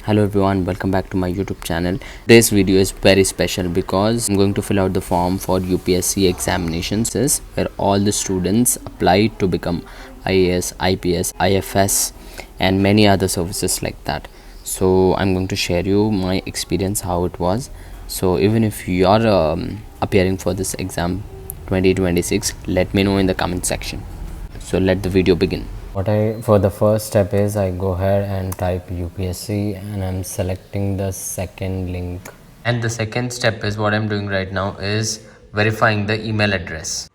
Hello everyone, welcome back to my YouTube channel. This video is very special because I'm going to fill out the form for UPSC examinations where all the students apply to become IAS, IPS, IFS and many other services like that. So I'm going to share you my experience how it was. So even if you are appearing for this exam 2026, let me know in the comment section. So let the video begin. For the first step is I go ahead and type UPSC and I'm selecting the second link. And the second step is what I'm doing right now is verifying the email address.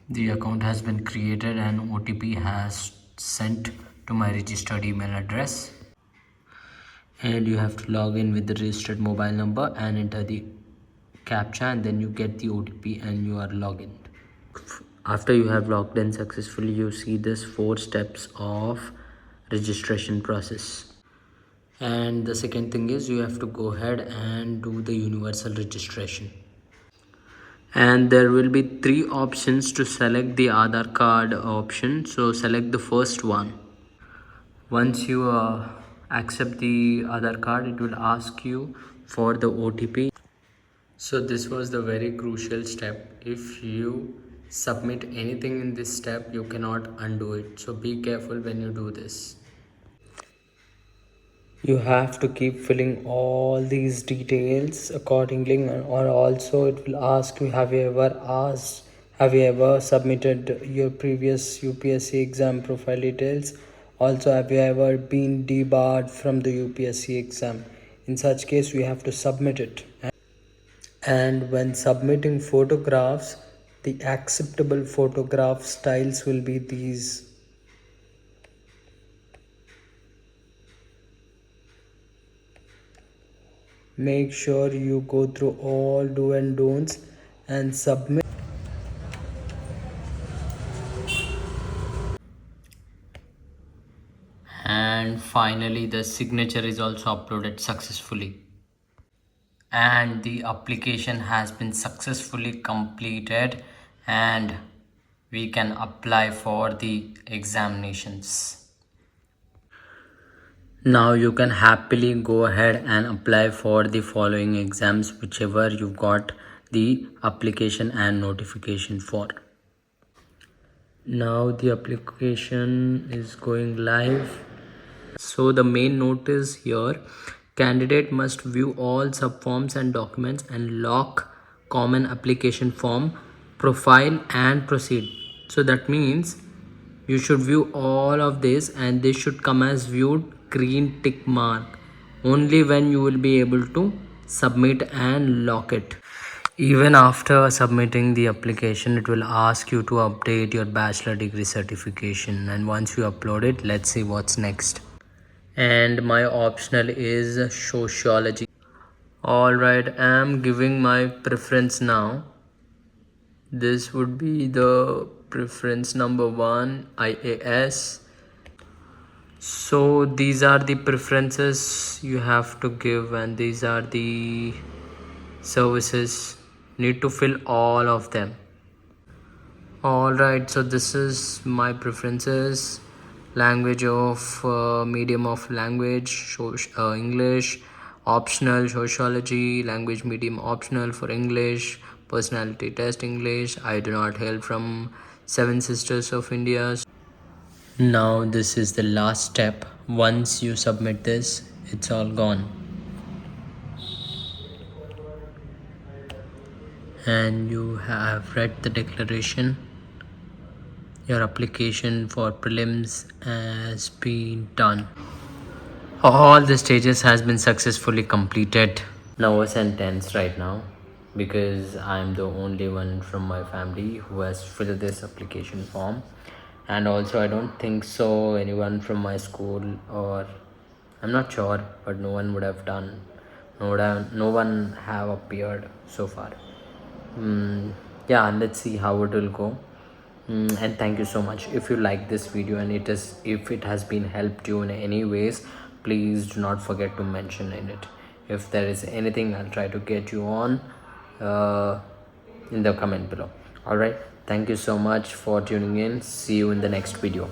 The account has been created and OTP has sent to my registered email address. And you have to log in with the registered mobile number and enter the CAPTCHA, and then you get the OTP and you are logged in. After you have logged in successfully, you see this 4 steps of registration process. And the second thing is you have to go ahead and do the universal registration. And there will be 3 options to select the Aadhaar card option. So select the first one. Once you accept the Aadhaar card, it will ask you for the OTP. So this was the very crucial step. If you submit anything in this step, you cannot undo it. So be careful when you do this. You have to keep filling all these details accordingly, or also it will ask you, have you ever submitted your previous UPSC exam profile details? Also, have you ever been debarred from the UPSC exam? In such case, we have to submit it. And when submitting photographs, the acceptable photograph styles will be these. Make sure you go through all do and don'ts and submit. And finally, the signature is also uploaded successfully. And the application has been successfully completed and we can apply for the examinations. Now you can happily go ahead and apply for the following exams, whichever you got the application and notification for. Now the application is going live. So the main note is here: candidate must view all subforms and documents and lock common application form, profile and proceed. So that means you should view all of this and this should come as viewed green tick mark. Only when you will be able to submit and lock it. Even after submitting the application, it will ask you to update your bachelor degree certification, and once you upload it, let's see what's next. And my optional is sociology. All right, I am giving my preference now. This would be the preference number 1, IAS. So these are the preferences you have to give, and these are the services. Need to fill all of them. All right, so this is my preferences. Language of medium of language, English. Optional sociology, language medium optional for English. Personality test English. I do not hail from Seven Sisters of India. Now this is the last step. Once you submit this, it's all gone. And you have read the declaration. Your application for prelims has been done. All the stages has been successfully completed. Nervous and tense right now because I'm the only one from my family who has filled this application form, and also I don't think so anyone from my school, or I'm not sure, but no one would have done. No one have appeared so far. Yeah, let's see how it will go. And thank you so much. If you like this video and if it has been helped you in any ways, please do not forget to mention in it. If there is anything, I'll try to get you on in the comment below. All right, thank you so much for tuning in. See you in the next video.